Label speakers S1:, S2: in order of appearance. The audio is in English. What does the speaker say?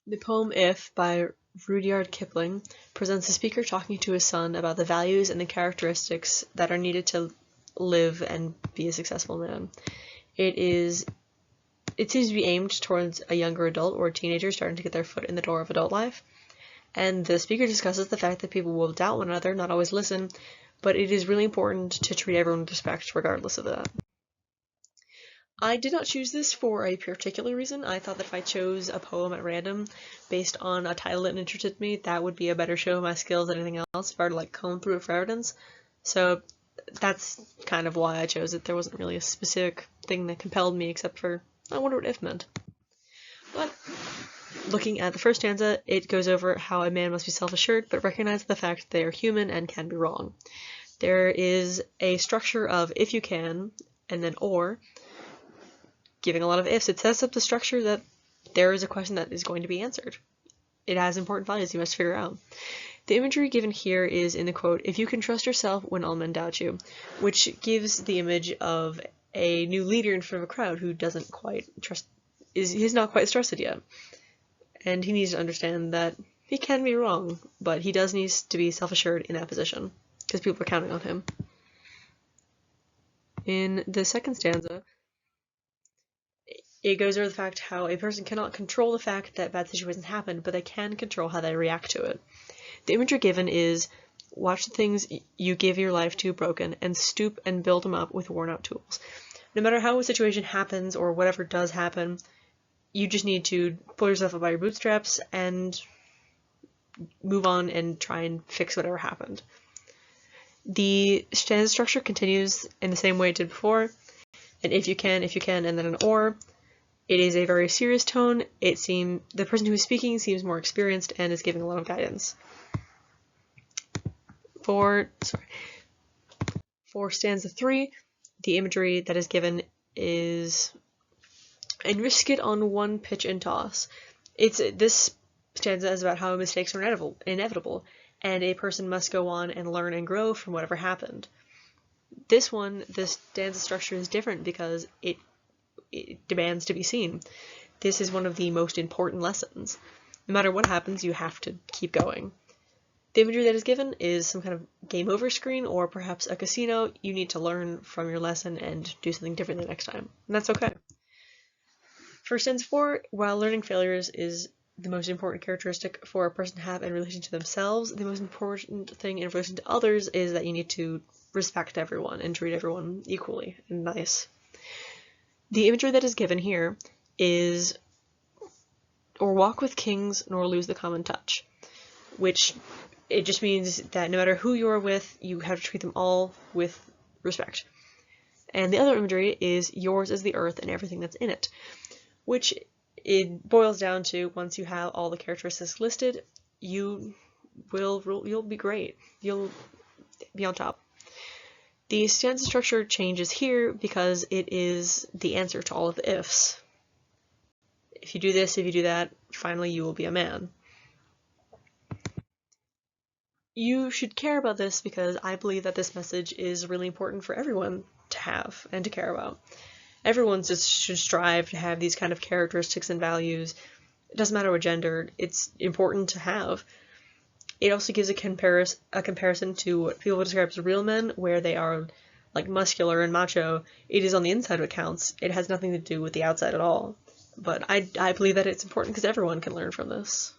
S1: The poem If by Rudyard Kipling presents the speaker talking to his son about the values and the characteristics that are needed to live and be a successful man. It seems to be aimed towards a younger adult or a teenager starting to get their foot in the door of adult life. And the speaker discusses the fact that people will doubt one another, not always listen, but it is really important to treat everyone with respect regardless of that. I did not choose this for a particular reason. I thought that if I chose a poem at random based on a title that interested me, that would be a better show of my skills than anything else if I were to comb through it for evidence. So that's kind of why I chose it. There wasn't really a specific thing that compelled me except for I wonder what if meant. But looking at the first stanza, it goes over how a man must be self-assured, but recognize the fact that they are human and can be wrong. There is a structure of if you can, and then or, giving a lot of ifs. It sets up the structure that there is a question that is going to be answered. It has important values you must figure out. The imagery given here is in the quote, "If you can trust yourself when all men doubt you," which gives the image of a new leader in front of a crowd who doesn't quite trust, he's not quite trusted yet. And he needs to understand that he can be wrong, but he does need to be self-assured in that position, because people are counting on him. In the second stanza, it goes over the fact how a person cannot control the fact that bad situations happen, but they can control how they react to it. The imagery given is, watch the things you give your life to broken, and stoop and build them up with worn-out tools. No matter how a situation happens, or whatever does happen, you just need to pull yourself up by your bootstraps and move on and try and fix whatever happened. The stanza structure continues in the same way it did before, and if you can, and then an or. It is a very serious tone. The person who is speaking seems more experienced and is giving a lot of guidance. For stanza 3, the imagery that is given is, and risk it on one pitch and toss. This stanza is about how mistakes are inevitable, and a person must go on and learn and grow from whatever happened. The stanza structure is different because it demands to be seen. This is one of the most important lessons. No matter what happens, you have to keep going. The imagery that is given is some kind of game over screen or perhaps a casino. You need to learn from your lesson and do something different the next time, and that's okay. For stanza 4, while learning failures is the most important characteristic for a person to have in relation to themselves, the most important thing in relation to others is that you need to respect everyone and treat everyone equally and nice. The imagery that is given here is, or walk with kings nor lose the common touch, which it just means that no matter who you are with, you have to treat them all with respect. And the other imagery is yours is the earth and everything that's in it, which it boils down to once you have all the characteristics listed, you'll be great. You'll be on top. The stanza structure changes here because it is the answer to all of the ifs. If you do this, if you do that, finally you will be a man. You should care about this because I believe that this message is really important for everyone to have and to care about. Everyone should strive to have these kind of characteristics and values. It doesn't matter what gender, it's important to have. It also gives a comparison to what people describe as real men, where they are muscular and macho. It is on the inside what counts. It has nothing to do with the outside at all. But I believe that it's important because everyone can learn from this.